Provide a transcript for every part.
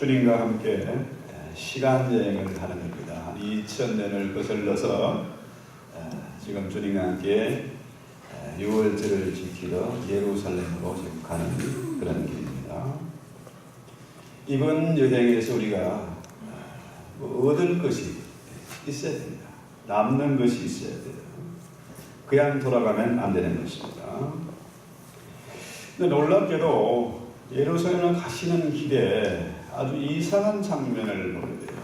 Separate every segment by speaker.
Speaker 1: 주님과 함께 시간 여행을 하는 겁니다. 한 2000년을 거슬러서 지금 주님과 함께 유월절을 지키러 예루살렘으로 지금 가는 그런 길입니다. 이번 여행에서 우리가 얻을 것이 있어야 됩니다. 남는 것이 있어야 돼요. 그냥 돌아가면 안 되는 것입니다. 근데 놀랍게도 예루살렘을 가시는 길에 아주 이상한 장면을 보게 돼요.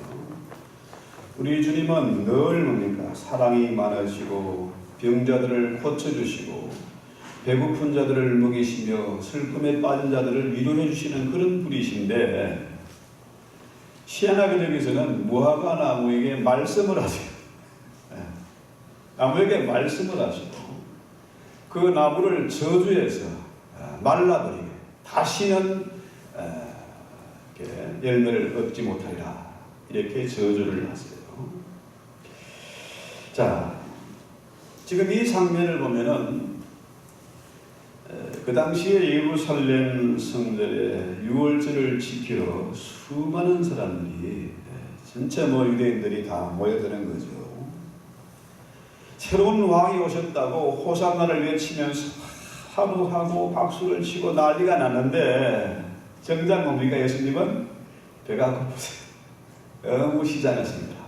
Speaker 1: 우리 주님은 늘 뭡니까? 사랑이 많으시고 병자들을 고쳐주시고 배고픈 자들을 먹이시며 슬픔에 빠진 자들을 위로해 주시는 그런 분이신데, 희한하게 여기서는 무화과 나무에게 말씀을 하세요. 나무에게 말씀을 하시고 그 나무를 저주해서 말라버리게, 다시는 열매를 얻지 못하리라, 이렇게 저주를 하세요. 자, 지금 이 장면을 보면은 그 당시에 예루살렘 성전에 유월절을 지키러 수많은 사람들이, 전체 유대인들이 다 모여드는 거죠. 새로운 왕이 오셨다고 호산나를 외치면서 하루하고 박수를 치고 난리가 났는데, 정작 뭡니까? 예수님은 배가 고프세요. 너무 시장하십니다.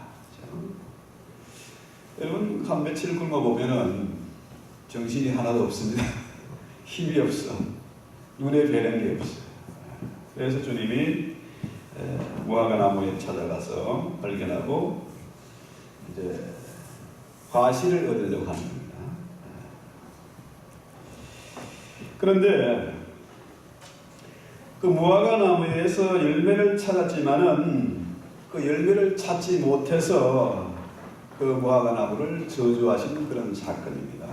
Speaker 1: 여러분, 한 며칠 굶어보면은 정신이 하나도 없습니다. 힘이 없어. 눈에 뵈는 게 없어요. 그래서 주님이 무화과 나무에 찾아가서 발견하고 이제 과실을 얻으려고 하는 겁니다. 그런데 그 무화과 나무에서 열매를 찾았지만은 그 열매를 찾지 못해서 그 무화과 나무를 저주하신 그런 사건입니다.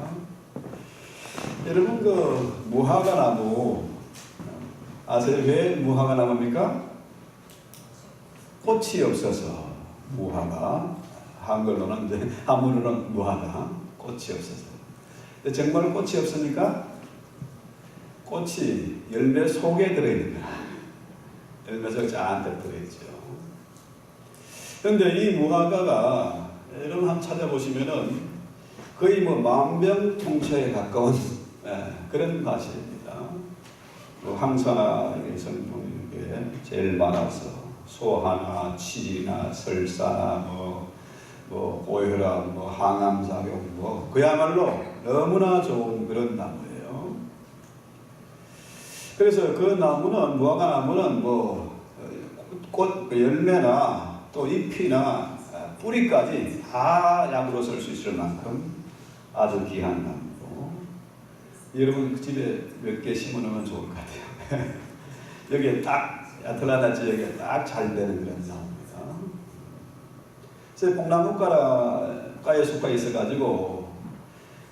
Speaker 1: 여러분, 그 무화과 나무 아세요? 왜 무화과 나무입니까? 꽃이 없어서 무화과, 한글로는 이제 한문으로는 무화과, 꽃이 없어서. 근데 정말 꽃이 없으니까 꽃이 열매 속에 들어있는 거야. 열매 속에 잔뜩 들어있죠. 그런데 이 무화과가 여러분 한번 찾아보시면은 거의 만병통치에 가까운 그런 과실입니다. 항산화 성분이 제일 많아서 소화나 치질이나 설사나 고혈압, 항암작용, 그야말로 너무나 좋은 그런 나무예요. 그래서 그 나무는, 무화과 나무는 꽃, 열매나 또 잎이나 뿌리까지 다 약으로 쓸 수 있을 만큼 아주 귀한 나무고, 여러분 집에 몇 개 심어놓으면 좋을 것 같아요. 여기에 딱 아틀란타 지역에 딱 잘 되는 그런 나무입니다. 그래서 뽕나무과에 속해 있어가지고,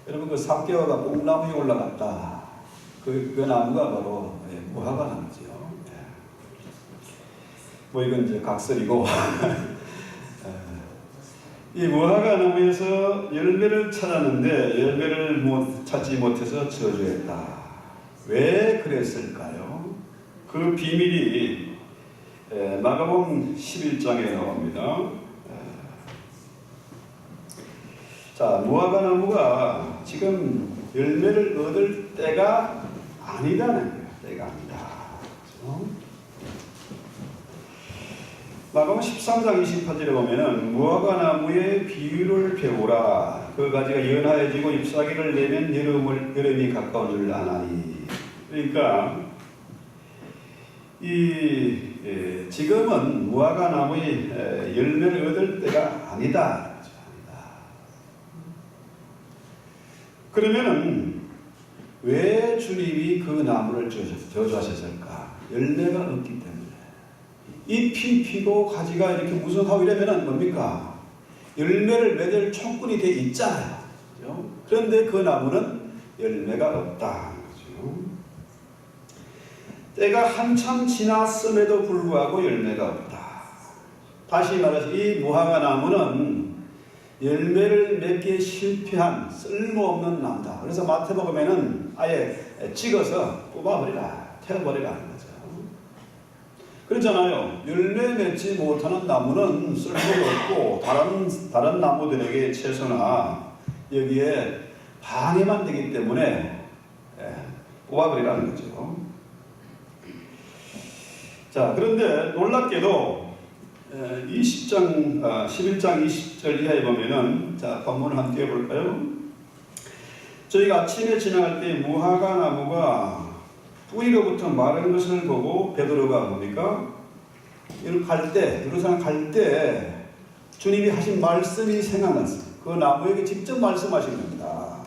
Speaker 1: 여러분 그 삽개화가 뽕나무에 올라갔다. 그 나무가 바로 무화과 나무죠. 이건 이제 각설이고. 이 무화과 나무에서 열매를 찾았는데 열매를 찾지 못해서 저주했다. 왜 그랬을까요? 그 비밀이 마가복음 11장에 나옵니다. 자, 무화과 나무가 지금 열매를 얻을 때가 아니다는 거예요. 때가 아니다. 그렇죠? 마가복음 13장 28절에 보면은 무화과 나무의 비유를 배우라. 그 가지가 연하여지고 잎사귀를 내면 여름이 가까운 줄 아나니. 그러니까 지금은 무화과 나무의 열매를 얻을 때가 아니다. 그러면은 왜 주님이 그 나무를 저주하셨을까? 열매가 없기 때문에. 잎이 피고 가지가 이렇게 무성하고 이러면은 뭡니까? 열매를 맺을 촉군이 돼 있잖아요. 그렇죠? 그런데 그 나무는 열매가 없다. 그렇죠? 때가 한참 지났음에도 불구하고 열매가 없다. 다시 말해서 이 무화과 나무는 열매를 맺기에 실패한 쓸모없는 나무다. 그래서 마태복음에는 아예 찍어서 뽑아버리라, 태워버리라 하는 거죠. 그렇잖아요. 열매 맺지 못하는 나무는 쓸모도 없고 다른 나무들에게 채소나 여기에 방해만 되기 때문에 뽑아버리라는 거죠. 자, 그런데 놀랍게도 11장 20절 이하에 보면은, 자, 본문을 함께 해볼까요? 저희가 아침에 지나갈 때 무화과 나무가 뿌리로부터 마른 것을 보고 베드로가 뭡니까? 예루살렘 갈 때 주님이 하신 말씀이 생각났어요. 그 나무에게 직접 말씀하신 겁니다.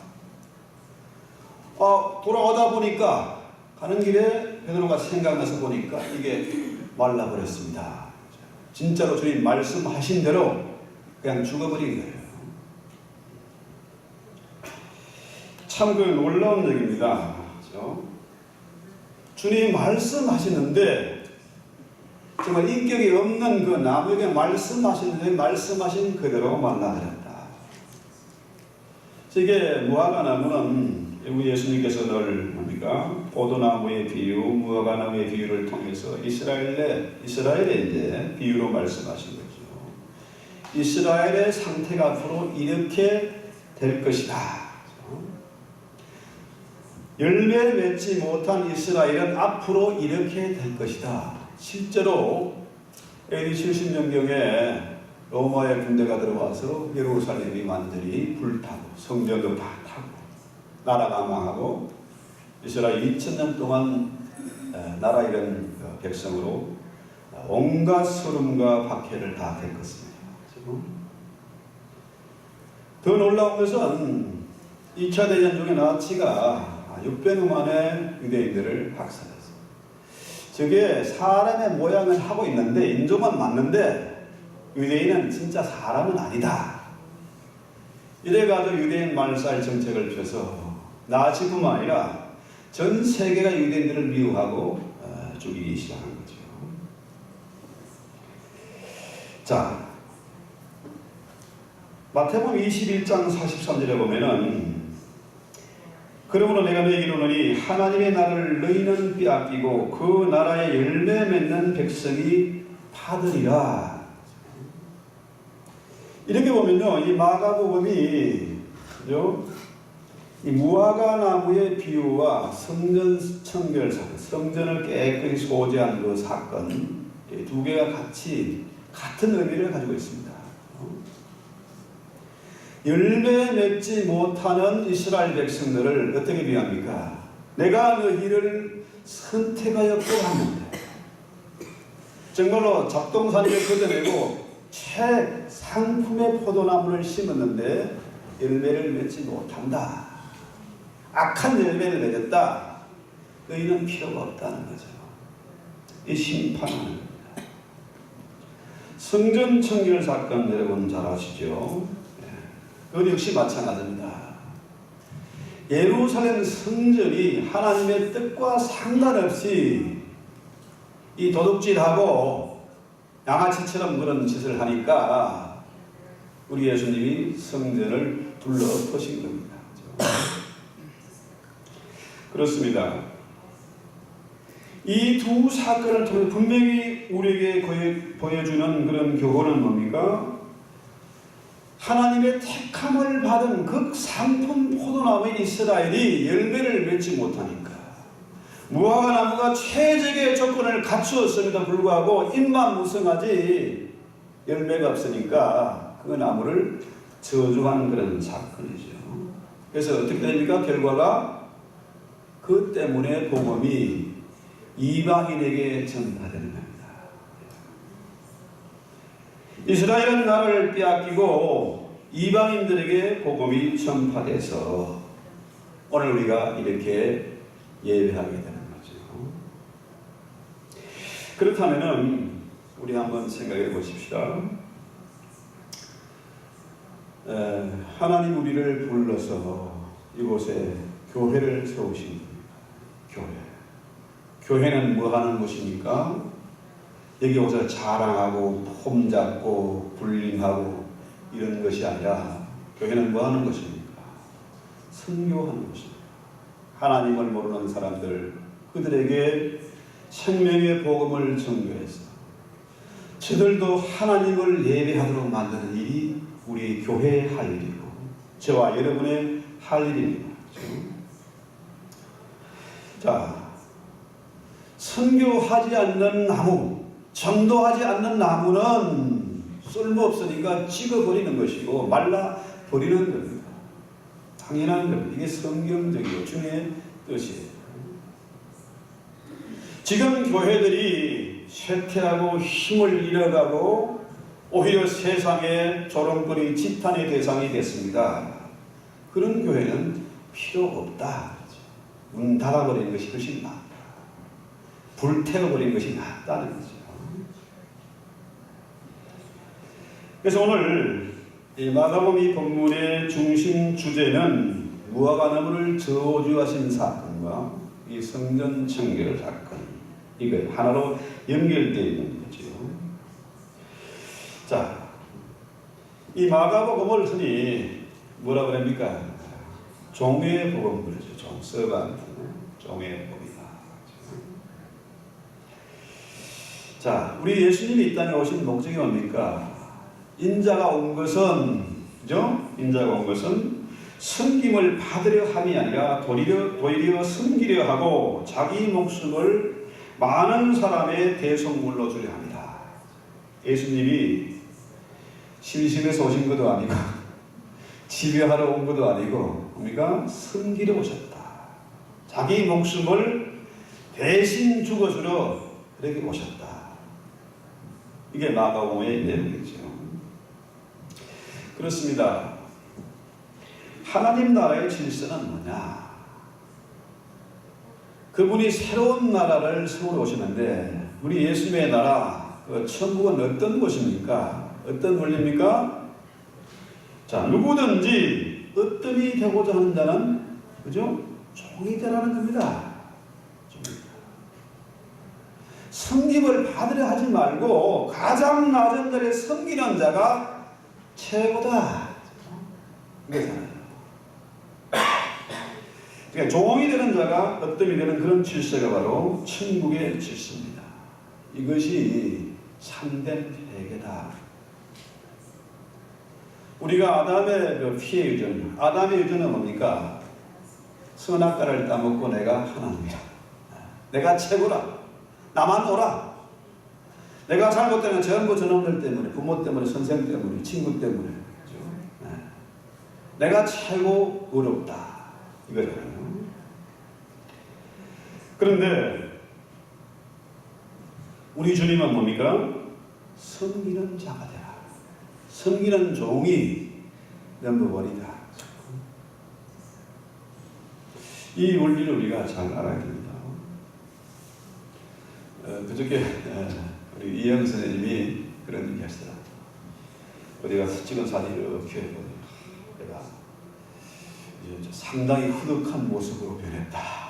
Speaker 1: 돌아오다 보니까, 가는 길에 베드로가 생각나서 보니까 이게 말라버렸습니다. 진짜로 주님 말씀하신 대로 그냥 죽어버린 거예요. 참 그 놀라운 얘기입니다. 그렇죠? 주님 말씀하시는데 정말 인격이 없는 그 나무에게 말씀하신 그대로 말라버렸다. 이게 무화과 나무는 우리 예수님께서 늘 뭡니까? 포도나무의 비유, 무화과 나무의 비유를 통해서 이스라엘의 이제 비유로 말씀하신 거죠. 이스라엘의 상태가 앞으로 이렇게 될 것이다. 열매 맺지 못한 이스라엘은 앞으로 이렇게 될 것이다. 실제로 AD 70년경에 로마의 군대가 들어와서 예루살렘이 완전히 불타고 성전도 다 타고 나라가 망하고 이스라엘 2000년 동안 나라 잃은 백성으로 온갖 소름과 박해를 다 겪었습니다. 더 놀라운 것은 2차 대전 중에 나치가 600년 만에 유대인들을 박살냈어요. 저게 사람의 모양을 하고 있는데 인종은 맞는데 유대인은 진짜 사람은 아니다. 이래가지고 유대인 말살 정책을 펴서 나치뿐만 아니라 전 세계가 유대인들을 미워하고 죽이기 시작한 거죠. 자, 마태복음 21장 43절에 보면은, 그러므로 내가 너희에게 이르노니 하나님의 나라를 너희는 빼앗기고 그 나라의 열매 맺는 백성이 받으리라. 이렇게 보면요, 이 마가복음이 이 무화과 나무의 비유와 성전 청결 사건, 성전을 깨끗이 소재한 그 사건, 두 개가 같은 의미를 가지고 있습니다. 열매 맺지 못하는 이스라엘 백성들을 어떻게 비유합니까? 내가 너희를 선택하였고 하는데, 정말로 잡동사니를 걷어내고 최상품의 포도나무를 심었는데 열매를 맺지 못한다. 악한 열매를 맺었다. 너희는 필요가 없다는 거죠. 이 심판하는 겁니다. 성전 청결 사건 여러분 잘 아시죠? 그것 역시 마찬가지입니다. 예루살렘 성전이 하나님의 뜻과 상관없이 이 도둑질하고 양아치처럼 그런 짓을 하니까 우리 예수님이 성전을 둘러엎으신 겁니다. 그렇습니다. 이 두 사건을 통해 분명히 우리에게 보여주는 그런 교훈은 뭡니까? 하나님의 택함을 받은 극상품 포도나무인 이스라엘이 열매를 맺지 못하니까, 무화과 나무가 최적의 조건을 갖추었음에도 불구하고 잎만 무성하지 열매가 없으니까 그 나무를 저주하는 그런 사건이죠. 그래서 어떻게 됩니까? 결과가 그 때문에 복음이 이방인에게 전파되는 겁니다. 이스라엘은 나를 빼앗기고 이방인들에게 복음이 전파돼서 오늘 우리가 이렇게 예배하게 되는 거죠. 그렇다면은 우리 한번 생각해 보십시다. 하나님 우리를 불러서 이곳에 교회를 세우신 교회는 뭐 하는 곳입니까? 여기 오서 자랑하고 폼잡고 불림하고 이런 것이 아니라 교회는 뭐 하는 것입니까? 선교하는 것입니다. 하나님을 모르는 사람들, 그들에게 생명의 복음을 전교해서 저들도 하나님을 예배하도록 만드는 일이 우리 교회의 할 일이고 저와 여러분의 할 일입니다. 자, 선교하지 않는 나무, 전도하지 않는 나무는 쓸모없으니까 찍어버리는 것이고 말라버리는 겁니다. 당연한 겁니다. 이게 성경적이고 주님의 뜻이에요. 지금 교회들이 쇠퇴하고 힘을 잃어가고 오히려 세상의 조롱거리 지탄의 대상이 됐습니다. 그런 교회는 필요 없다. 문 닫아버리는 것이 훨씬 낫다. 불태워버리는 것이 낫다는 거죠. 그래서 오늘 이 마가복음 이 본문의 중심 주제는 무화과나무를 저주하신 사건과 이 성전 청결 사건, 이거 하나로 연결되어 있는 거죠. 자, 이 마가복음을 흔히 뭐라 그럽니까? 종의 복음 그러죠. 서반트, 종의 복이다. 자, 우리 예수님이 이 땅에 오신 목적이 뭡니까? 인자가 온 것은, 그죠? 인자가 온 것은 섬김을 받으려 함이 아니라 도리어 섬기려 하고 자기 목숨을 많은 사람의 대속물로 주려 합니다. 예수님이 심심해서 오신 것도 아니고 지배하러 온 것도 아니고 뭡니까? 섬기려 오셨다. 자기 목숨을 대신 죽어주러 그렇게 오셨다. 이게 마가복음의 내용이죠. 그렇습니다. 하나님 나라의 질서는 뭐냐? 그분이 새로운 나라를 세우러 오시는데 우리 예수님의 나라, 그 천국은 어떤 곳입니까? 어떤 원리입니까? 자, 누구든지 어떤이 되고자 하는 자는 그죠? 종이 되라는 겁니다. 섬김을 받으려 하지 말고 가장 낮은 자리에 섬기는 자가 최고다. 이거잖아요. 그러니까 종이 되는 자가 어떤이 되는 그런 질서가 바로 천국의 질서입니다. 이것이 참된 회개다. 우리가 아담의 그 피해 유전, 아담의 유전은 뭡니까? 선악과를 따먹고 내가 하나님이라. 내가 최고라. 나만 오라. 내가 잘못되면 전부 저놈들 때문에, 부모 때문에, 선생 때문에, 친구 때문에. 그렇죠? 내가 최고 어렵다. 이거잖아요. 그런데 우리 주님은 뭡니까? 섬기는 자가 되라. 섬기는 종이 넘버원이다. 이 원리를 우리가 잘 알아야 됩니다. 그저께 우리 이영 선생님이 그런 얘기 하시더라. 어디 가서 찍은 사진을 이렇게 보니 내가 이제 상당히 후덕한 모습으로 변했다.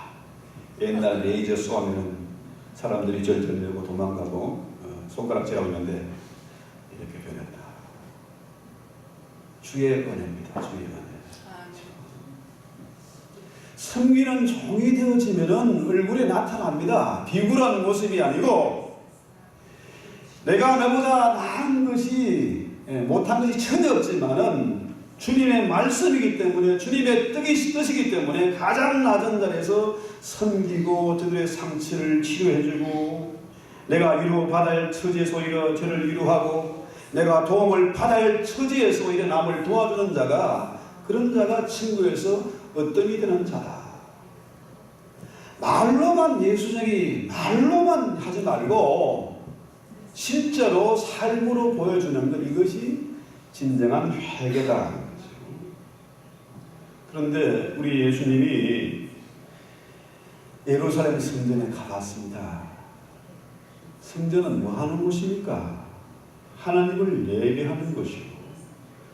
Speaker 1: 옛날 레이저 쏘면 사람들이 절절 내고 도망가고 손가락질하고 있는데 이렇게 변했다. 주의 은혜입니다. 주의 은혜. 섬기는 종이 되어지면은 얼굴에 나타납니다. 비굴한 모습이 아니고 내가 너보다 나은 것이 못한 것이 전혀 없지만은 주님의 말씀이기 때문에 주님의 뜻이기 때문에 가장 낮은 자리에서 섬기고 저들의 상처를 치료해주고 내가 위로받아야 할 처지에서 오히려 저를 위로하고 내가 도움을 받아야 할 처지에서 오히려 남을 도와주는 자가 그런 자가 친구에서 어떤이 되는 자다. 말로만 예수적이 말로만 하지 말고 실제로 삶으로 보여주는 것 이것이 진정한 회개다. 그런데 우리 예수님이 예루살렘 성전에 가봤습니다. 성전은 뭐 하는 곳입니까? 하나님을 예배하는 곳이고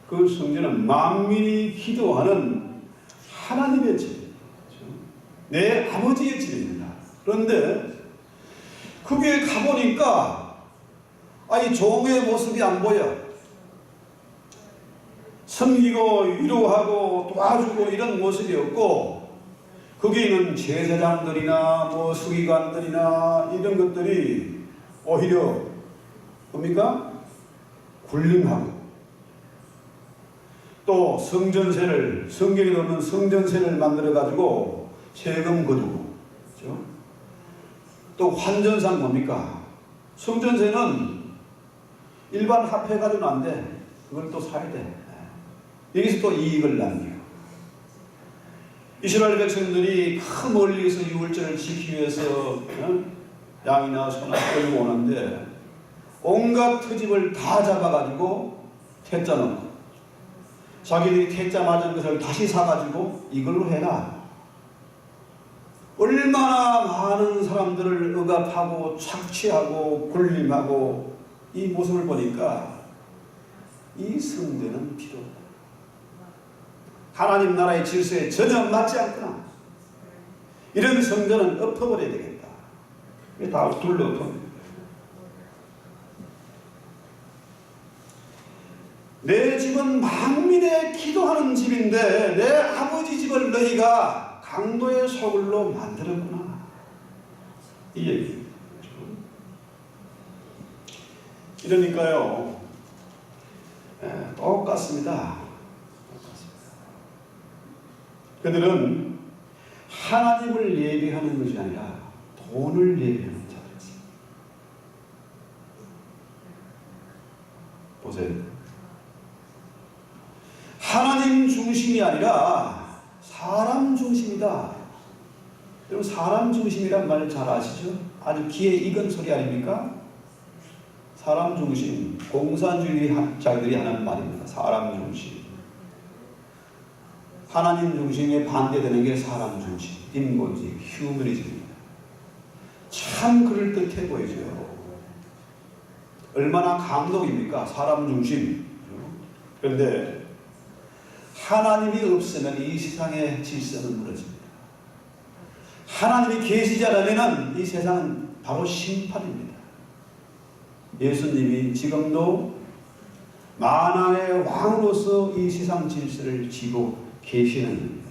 Speaker 1: 그 성전은 만민이 기도하는 하나님의 집, 내 아버지의 집입니다. 그런데 거기에 가보니까 이 종의 모습이 안 보여. 섬기고 위로하고 도와주고 이런 모습이 없고 거기 있는 제사장들이나 뭐 수기관들이나 이런 것들이 오히려 뭡니까? 군림하고 또 성전세를 성경에 없는 성전세를 만들어 가지고 세금 거두고 그렇죠? 또 환전상 뭡니까? 성전세는 일반 화폐 가지고는 안 돼. 그걸 또 사야 돼. 여기서 또 이익을 남기고 이스라엘 백성들이 큰 멀리서 유월절을 지키기 위해서 양이나 소나 끌고 오는데 온갖 트집을 다 잡아가지고 태자 넣고 자기들이 태자 맞은 것을 다시 사가지고 이걸로 해라. 얼마나 많은 사람들을 억압하고 착취하고 군림하고 이 모습을 보니까 이 성전은 필요 없다. 하나님 나라의 질서에 전혀 맞지 않구나. 이런 성전은 엎어버려야 되겠다. 다 둘러 엎어버려야 내 집은 만민의 기도하는 집인데 내 아버지 집을 너희가 강도의 소굴로 만들었구나. 이 얘기. 이러니까요. 똑같습니다. 그들은 하나님을 예배하는 것이 아니라 돈을 예배하는 자들이었습니다. 보세요. 하나님 중심이 아니라 사람 중심이다. 여러분 사람 중심이란 말 잘 아시죠? 아주 귀에 익은 소리 아닙니까? 사람 중심, 공산주의자들이 하는 말입니다. 사람 중심. 하나님 중심에 반대되는 게 사람 중심, 인본주의, 휴머니즘입니다. 참 그럴듯해 보이죠. 얼마나 감동입니까? 사람 중심. 그런데 하나님이 없으면 이 세상의 질서는 무너집니다. 하나님이 계시지 않으면 이 세상은 바로 심판입니다. 예수님이 지금도 만왕의 왕으로서 이 세상 질서를 지고 계시는 겁니다.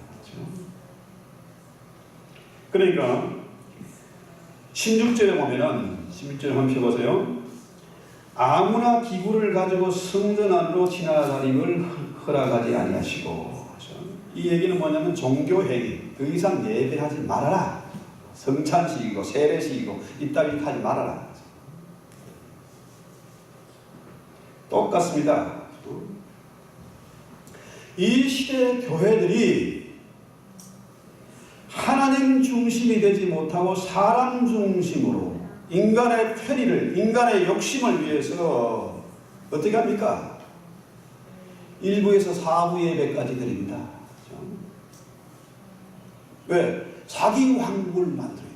Speaker 1: 그러니까 16절에 보면은 16절 한번 펴보세요. 아무나 기구를 가지고 성전 안으로 지나다니는 허락하지 아니하시고. 이 얘기는 뭐냐면 종교행위, 더 이상 예배하지 말아라. 성찬식이고 세례식이고 이따위 하지 말아라. 똑같습니다. 이 시대 교회들이 하나님 중심이 되지 못하고 사람 중심으로 인간의 편의를, 인간의 욕심을 위해서 어떻게 합니까? 1부에서 4부 예배까지 드립니다. 왜? 자기 왕국을 만들어요.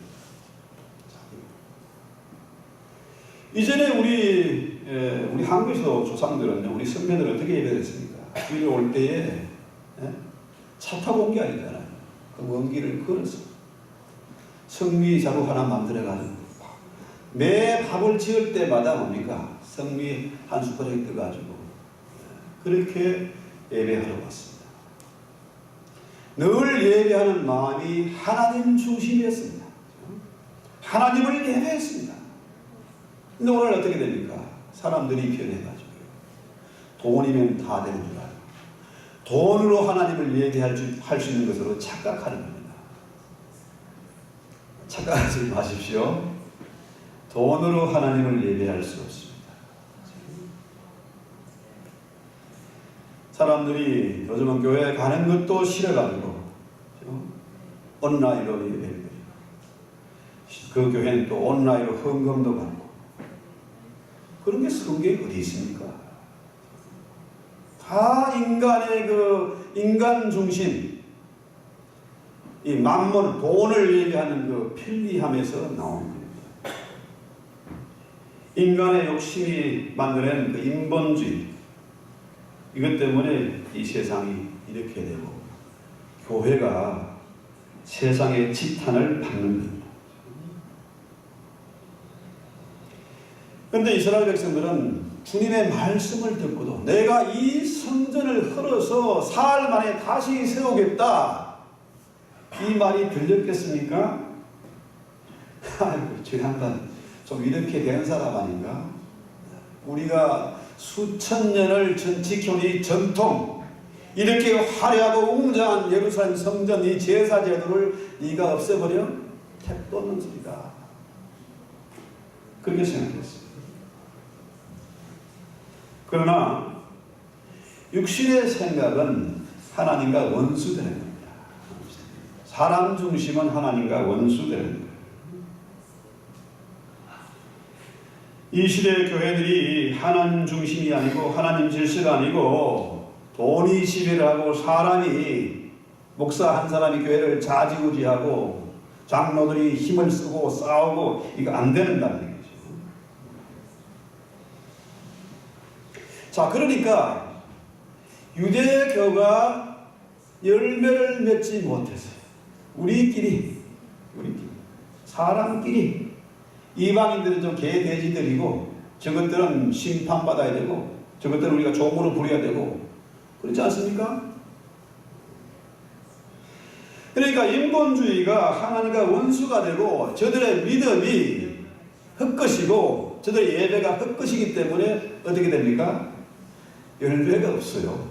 Speaker 1: 이전에 우리 한국에서 조상들은요, 우리 선배들은 어떻게 예배했습니까? 주일 올 때에 차 타고 온 게 아니잖아요. 그 먼 길을 걸어서 성미 자루 하나 만들어가지고 매 밥을 지을 때마다 뭡니까? 성미 한 숟가락이 떠가지고 그렇게 예배하러 왔습니다. 늘 예배하는 마음이 하나님 중심이었습니다. 하나님을 예배했습니다. 근데 오늘 어떻게 됩니까? 사람들이 변해가지고 돈이면 다 되는 줄 알고 돈으로 하나님을 예배할 수 있는 것으로 착각하는 겁니다. 착각하지 마십시오. 돈으로 하나님을 예배할 수 없습니다. 사람들이 요즘은 교회에 가는 것도 싫어가지고 온라인으로 예배를 드리고 그 교회는 또 온라인으로 헌금도 받고 그런 게 성경에 어디 있습니까? 다 인간의 그 인간 중심, 이 만몬, 돈을 예배하는 그 편리함에서 나온 겁니다. 인간의 욕심이 만들어낸 그 인본주의, 이것 때문에 이 세상이 이렇게 되고 교회가 세상의 지탄을 받는 겁니다. 그런데 이스라엘 백성들은 주님의 말씀을 듣고도 내가 이 성전을 헐어서 사흘 만에 다시 세우겠다. 이 말이 들렸겠습니까? 아이고, 지난번 좀 이렇게 된 사람 아닌가? 우리가 수천 년을 지켜온 이 전통, 이렇게 화려하고 웅장한 예루살렘 성전 이 제사 제도를 네가 없애버려? 택도 없는 소리다. 그렇게 생각했어요. 그러나 육신의 생각은 하나님과 원수되는 겁니다. 사람 중심은 하나님과 원수되는 거예요. 이 시대의 교회들이 하나님 중심이 아니고 하나님 질서가 아니고 돈이 지배를 하고 사람이 목사 한 사람이 교회를 좌지우지하고 장로들이 힘을 쓰고 싸우고 이거 안 된다는 얘기죠. 자, 그러니까 유대교가 열매를 맺지 못해서 우리끼리 사람끼리 이방인들은 좀 개돼지들이고 저것들은 심판받아야 되고 저것들은 우리가 종으로 부려야 되고 그렇지 않습니까? 그러니까 인본주의가 하나님과 원수가 되고 저들의 믿음이 헛것이고 저들의 예배가 헛것이기 때문에 어떻게 됩니까? 열매가 없어요.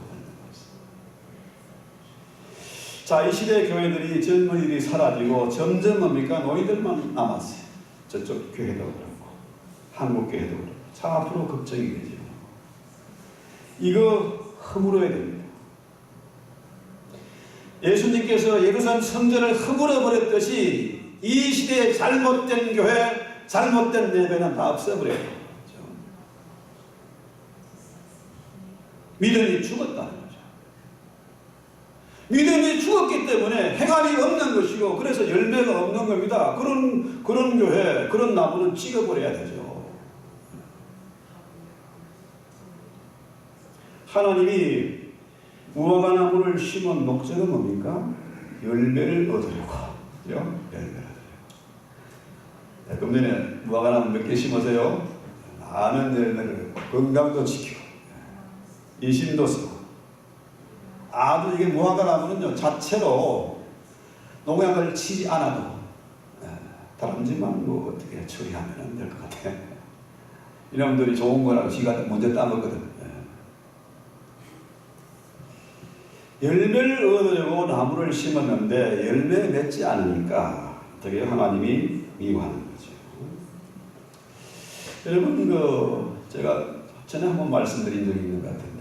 Speaker 1: 자, 이 시대의 교회들이 젊은이들이 사라지고 점점 뭡니까? 노인들만 남았어요. 저쪽 교회도 그렇고 한국 교회도 그렇고 차 앞으로 걱정이 되죠. 이거 허물어야 됩니다. 예수님께서 예루살렘 성전을 허물어 버렸듯이 이 시대의 잘못된 교회, 잘못된 예배는 다 없애버려야 돼요. 믿음이 죽었다는 거죠. 믿음이 죽었기 때문에 행함이 없는 것이고 그래서 열매가 없는 겁니다. 그런 교회, 그런 나무는 찍어버려야 되죠. 하나님이 무화과 나무를 심은 목적은 뭡니까? 열매를 얻으려고. 그죠? 열매를 얻으려고. 금년에 무화과 나무 몇 개 심으세요? 많은 열매를 건강도 지키고 인심도 쓰고. 아주 이게 무화과 나무는요 자체로 농약을 치지 않아도 다람쥐만 뭐 어떻게 처리하면 될 것 같아. 이놈들이 좋은 거라고 지가 먼저 따먹거든. 열매를 얻으려고 나무를 심었는데 열매 맺지 않으니까 어떻게 하나님이 미워하는 거죠. 여러분 제가 전에 한번 말씀드린 적이 있는 것 같은데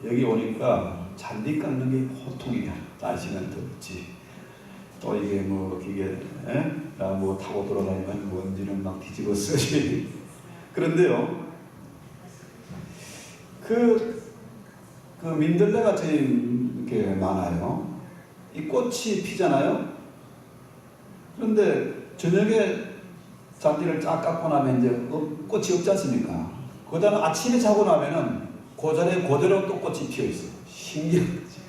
Speaker 1: 여기 오니까 잔디 깎는 게 보통이야. 날씨는 덥지. 또 이게 뭐 기계 뭐 타고 돌아다니면 먼지는 막 뒤집어 쓰지. 그런데요 그 민들레가 제일 이렇게 많아요. 이 꽃이 피잖아요. 그런데 저녁에 잔디를 쫙 깎고 나면 이제 꽃이 없지 않습니까? 그다음 아침에 자고 나면은 그 자리에 그대로 또 꽃이 피어 있어. 신기한 거지.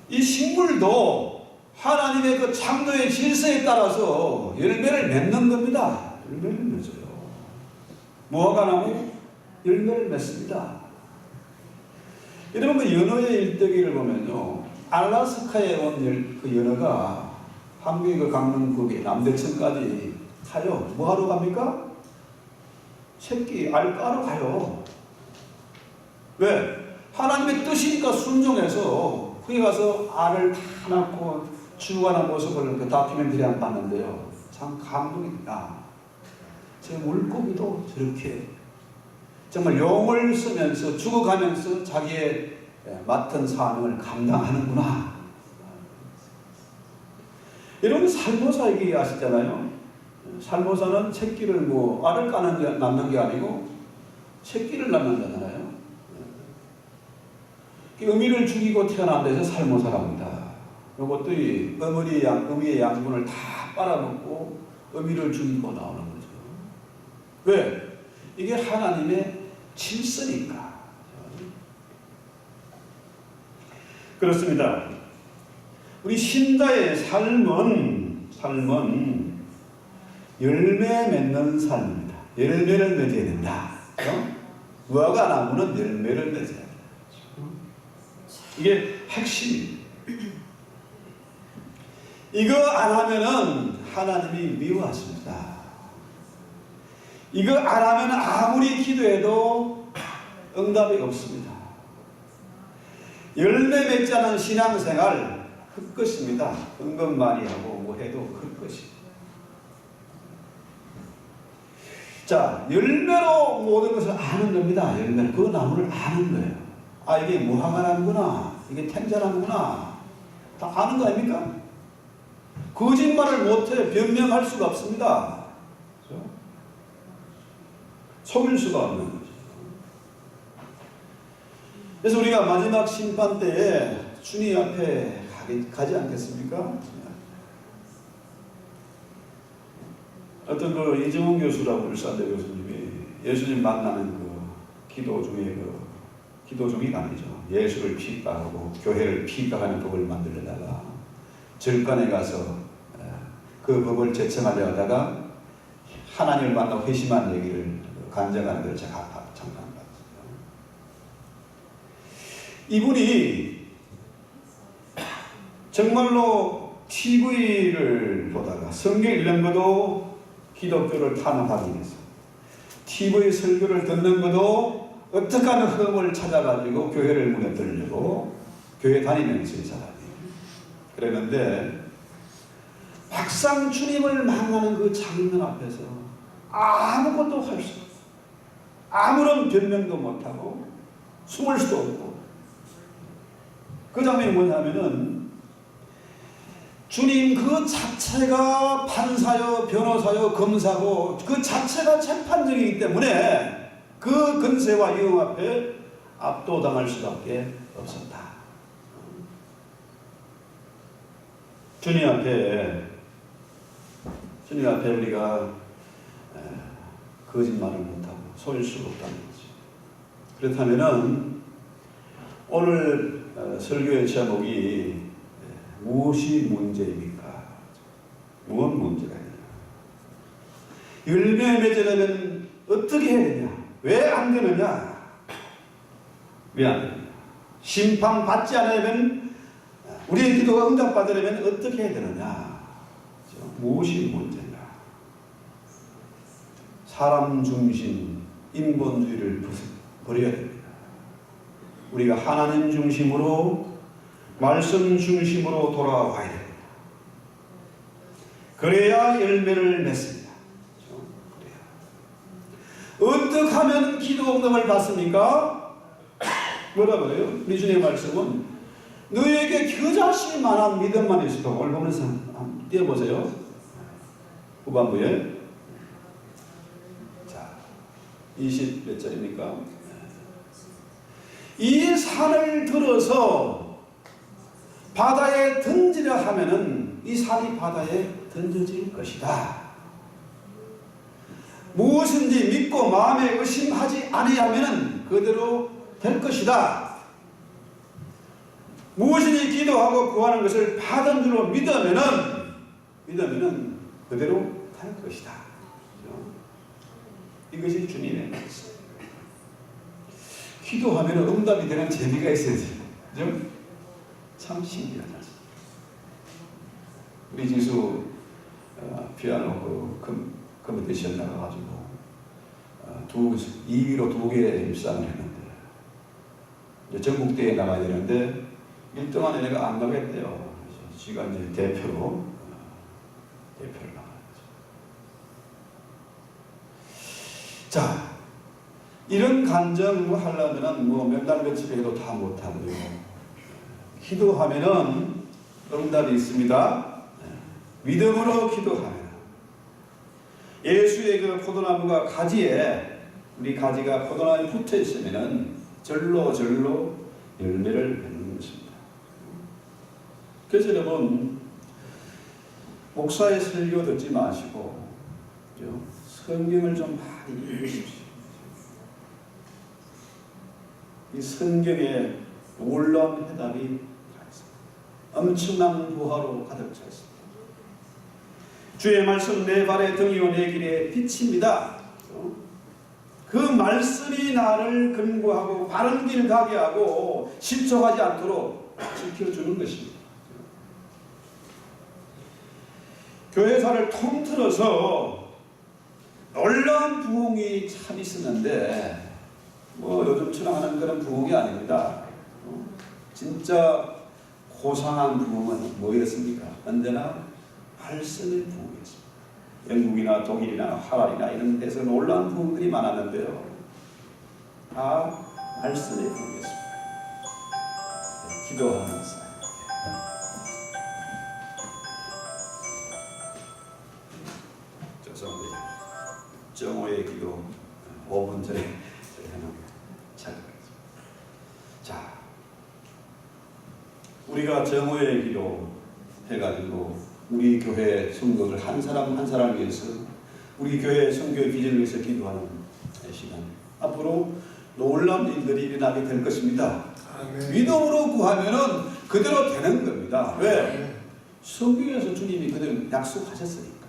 Speaker 1: 이 식물도 하나님의 그 창조의 질서에 따라서 열매를 맺는 겁니다. 열매를 맺어요. 무화과 나무 열매를 맺습니다. 여러분 그 연어의 일대기를 보면요, 알라스카에 온 그 연어가 한국의 그 강릉 거기 남대천까지 가요. 뭐 하러 갑니까? 새끼 알 까러 가요. 왜? 하나님의 뜻이니까 순종해서 거기 가서 알을 다 낳고 죽어가는 모습을 그 다큐멘터리 한 번 봤는데요. 참 감동입니다. 제 물고기도 저렇게 정말 용을 쓰면서 죽어가면서 자기의 맡은 사명을 감당하는구나. 여러분 살모사 얘기 아시잖아요. 살모사는 새끼를 뭐 알을 낳는 게 아니고 새끼를 낳는다잖아요. 어미를 죽이고 태어난 데서 살모사라고 합니다. 이것들이 어미의 양분을 다 빨아먹고 어미를 죽이고 나오는 거죠. 왜? 이게 하나님의 질서니까. 그렇습니다. 우리 신자의 삶은 열매 맺는 삶입니다. 열매를 맺어야 된다. 무화과 나무는 열매를 맺어야 된다. 이게 핵심입니다. 이거 안 하면은 하나님이 미워하십니다. 이거 안 하면 아무리 기도해도 응답이 없습니다. 열매 맺지 않은 신앙생활 헛것입니다. 은근 많이 하고 뭐 해도 헛것입니다. 자, 열매로 모든 것을 아는 겁니다. 열매로 그 나무를 아는 거예요. 아, 이게 무화과나무구나, 이게 탱자나무구나, 다 아는 거 아닙니까? 거짓말을 못해 변명할 수가 없습니다. 그렇죠? 속일 수가 없는 거죠. 그래서 우리가 마지막 심판 때에 주님 앞에 가지 않겠습니까? 어떤 그 이정훈 교수라고 울산대 교수님이 예수님 만나는 그 기도 중이 아니죠. 예수를 핍박하고 교회를 핍박하는 법을 만들려다가 절간에 가서 그 법을 제청하려 하다가 하나님을 만나고 회심한 얘기를 간증하는 걸 제가 잠깐 봤어요. 이분이 정말로 TV를 보다가 성경 읽는 것도 기독교를 탄압하기 위해서, TV 설교를 듣는 것도 어떻게 하면 흠을 찾아가지고 교회를 무너뜨리려고 교회 다니면서 이 사람이 그랬는데, 막상 주님을 만나는 그 장면 앞에서 아무것도 할 수 없어. 아무런 변명도 못하고 숨을 수도 없고, 그 장면이 뭐냐면은 주님 그 자체가 판사요, 변호사요, 검사고 그 자체가 재판정이기 때문에 그 근세와 위험 앞에 압도당할 수밖에 없었다. 주님 앞에 우리가 거짓말을 못하고 속일 수가 없다는 거죠. 그렇다면은 오늘 설교의 제목이 무엇이 문제입니까? 무엇 문제가 있냐? 열매 맺으려면 어떻게 해야 되냐? 왜 안 되느냐? 왜 안 되느냐? 심판 받지 않으려면, 우리의 기도가 응답받으려면 어떻게 해야 되느냐? 무엇이 문제냐? 사람 중심, 인본주의를 버려야 됩니다. 우리가 하나님 중심으로, 말씀 중심으로 돌아와야 됩니다. 그래야 열매를 맺습니다. 어떻게 하면 기도 응답을 받습니까? 뭐라고요? 우리 주님의 말씀은 너에게 겨자씨 만한 믿음만 있어도, 오늘 보면서 한번 띄워보세요. 후반부에. 자, 20 몇 절입니까? 이 산을 들어서 바다에 던지려 하면은 이 산이 바다에 던져질 것이다. 무엇인지 믿고 마음에 의심하지 아니하면은 그대로 될 것이다. 무엇인지 기도하고 구하는 것을 받은 줄로 믿으면은 그대로 될 것이다. 이것이 주님의 말씀. 기도하면 응답이 되는 재미가 있어야지. 참 신기하다. 우리 지수 피아노 컴피티션 나가가지고 2위로 2개 입상을 했는데, 이제 전국대회에 나가야 되는데 1등 안에 내가 안 나겠대요. 지가 이제 대표를 나가야죠. 자, 이런 간증 하려면 몇 달 며칠 해도 다 못하고요. 기도하면은 응답이 있습니다. 믿음으로 기도하면. 예수의 그 포도나무가 가지에, 우리 가지가 포도나무에 붙어 있으면은 절로 열매를 맺는 것입니다. 그래서 여러분, 목사의 설교 듣지 마시고 성경을 좀 많이 읽으십시오. 이 성경에 놀라운 해답이 엄청난 부하로 가득 차 있습니다. 주의 말씀 내 발의 등이요 내 길의 빛입니다. 그 말씀이 나를 근거하고 바른 길 가게 하고 실족하지 않도록 지켜주는 것입니다. 교회사를 통틀어서 놀라운 부흥이 참 있었는데 뭐 요즘처럼 하는 그런 부흥이 아닙니다. 진짜 고상한 부흥은 뭐였습니까? 언제나 말씀의 부흥이었습니다. 영국이나 독일이나 하와이나 이런 데서 놀라운 부흥들이 많았는데요. 다 말씀의 부흥이었습니다. 기도하는 사람. 죄송합니다. 정오의 기도 5분 전에 찾아가겠습니다. 자, 우리가 정오의 기도 해가지고 우리 교회 성도들 한 사람 한 사람을 위해서 우리 교회 성교의 비전을 위해서 기도하는 시간. 앞으로 놀라운 일들이 일어나게 될 것입니다. 아멘. 믿음으로 구하면은 그대로 되는 겁니다. 왜? 성경에서 주님이 그대로 약속하셨으니까.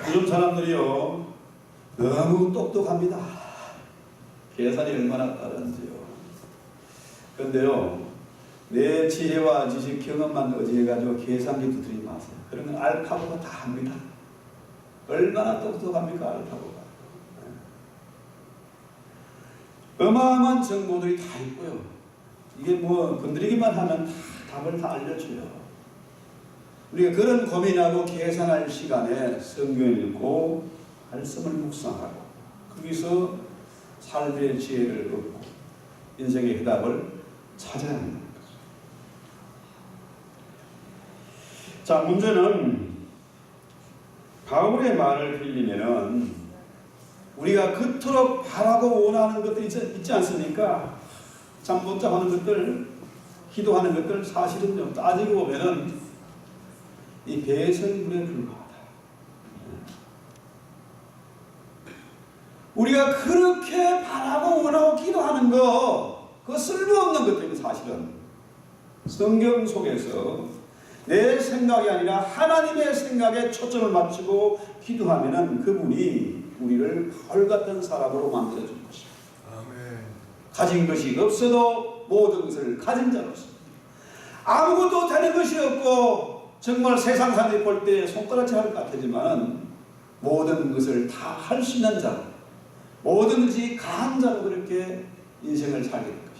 Speaker 1: 요즘 사람들이요 너무 똑똑합니다. 계산이 얼마나 빠른지요. 그런데요 내 지혜와 지식 경험만 의지해가지고 계산기 두드리지 마세요. 그런 건 알파고가 다 합니다. 얼마나 똑똑합니까 알파고가. 어마어마한 정보들이 다 있고요. 이게 뭐 건드리기만 하면 다 답을 다 알려줘요. 우리가 그런 고민하고 계산할 시간에 성경을 읽고 말씀을 묵상하고 거기서 삶의 지혜를 얻고 인생의 해답을 찾아야 합니다. 자, 문제는 바울의 말을 빌리면은 우리가 그토록 바라고 원하는 것들이 있지 않습니까? 잠 못 자는 것들, 기도하는 것들 사실은요 따지고 보면은 이 배설물에 불과하다. 우리가 그렇게 바라고 원하고 기도하는 거, 그거 쓸모없는 것들이 사실은 성경 속에서 내 생각이 아니라 하나님의 생각에 초점을 맞추고 기도하면은 그분이 우리를 바울 같은 사람으로 만들어줄 것입니다. 아멘. 가진 것이 없어도 모든 것을 가진 자로서 아무것도 되는 것이 없고 정말 세상 사람들이 볼 때 손가락질 할 것 같지만 모든 것을 다 할 수 있는 자로 모든 것이 강한 자로 그렇게 인생을 살게 될 것입니다.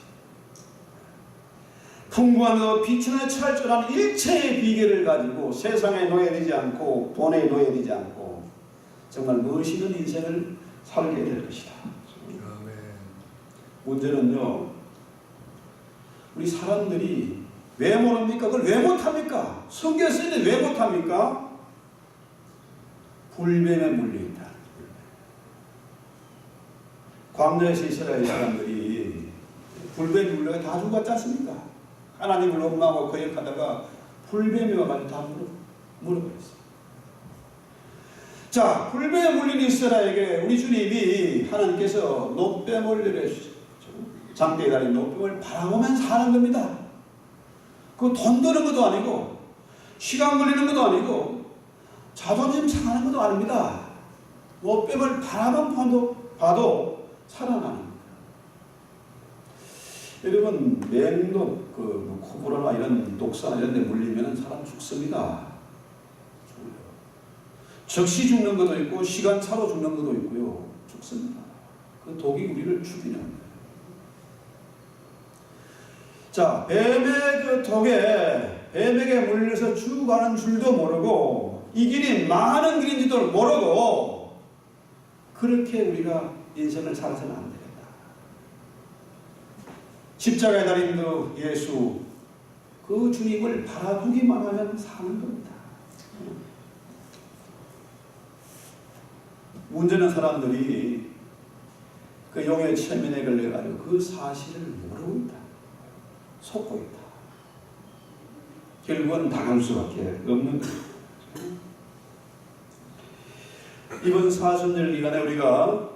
Speaker 1: 풍부하며 비천에 처할 줄 아는 일체의 비결을 가지고 세상에 노예되지 않고 돈에 노예되지 않고 정말 멋있는 인생을 살게 될 것이다. 아멘. 문제는요 우리 사람들이 왜 모릅니까? 그걸 왜 못합니까? 성경에 쓰이는데 왜 못합니까? 불뱀에 물려있다. 광야에서 이스라엘 사람들이 불뱀에 물려가 다 죽었지 않습니까? 하나님을 원망하고 거역하다가 불뱀이 와가지고 다 물어버렸어요. 자, 불뱀에 물린 이스라엘에게 우리 주님이 하나님께서 노뱀을 내려주셨죠. 장대에 달린 노뱀을 바라보면서 사는 겁니다. 그 돈 드는 것도 아니고 시간 걸리는 것도 아니고 자존심 상하는 것도 아닙니다. 노뱀을 바라만 봐도 살아나는 겁니다. 여러분 맹독, 코브라나 이런 독사나 이런 데 물리면 사람 죽습니다. 죽어요. 즉시 죽는 것도 있고 시간차로 죽는 것도 있고요. 죽습니다. 그 독이 우리를 죽이는 거예요. 자, 뱀의 그 독에 뱀에게 물려서 죽어가는 줄도 모르고 이 길이 많은 길인지도 모르고 그렇게 우리가 인생을 살아서는 안 되겠다. 십자가에 달린 그 예수, 그 주님을 바라보기만 하면 사는 겁니다. 문제는 사람들이 그 용의 체면에 걸려가지고 그 사실을 모르고 있다. 속고 있다. 결국은 당할 수밖에 없는 거예요. 이번 사순절 기간에 우리가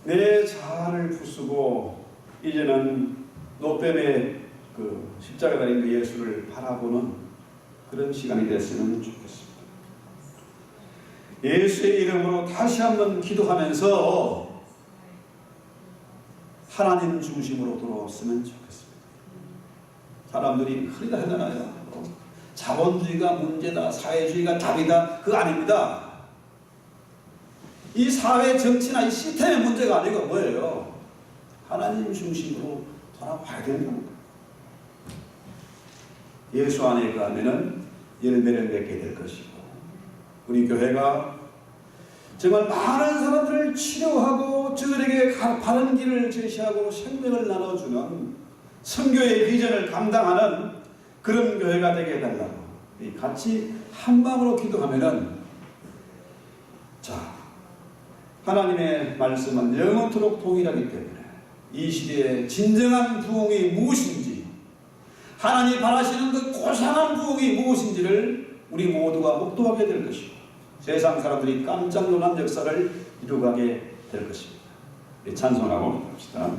Speaker 1: 내 자아를 부수고 이제는 노뱀의 그 십자가 달린 그 예수를 바라보는 그런 시간이 됐으면 좋겠습니다. 예수의 이름으로 다시 한번 기도하면서 하나님 중심으로 돌아왔으면 좋겠습니다. 사람들이 그러다 하잖아요. 자본주의가 문제다, 사회주의가 답이다. 그거 아닙니다. 이 사회 정치나 이 시스템의 문제가 아니고 뭐예요? 하나님 중심으로 돌아와야 되는 겁니다. 예수 안에 가면은 열매를 맺게 될 것이고, 우리 교회가 정말 많은 사람들을 치료하고 저들에게 바른 길을 제시하고 생명을 나눠주는 선교의 비전을 감당하는 그런 교회가 되게 해달라고 같이 한 마음으로 기도하면은, 자, 하나님의 말씀은 영원토록 동일하기 때문에 이 시대의 진정한 부흥이 무엇인지, 하나님이 바라시는 그 고상한 부흥이 무엇인지를 우리 모두가 목도하게 될 것이고, 세상 사람들이 깜짝 놀란 역사를 이루어가게 될 것입니다. 찬송하고 합시다.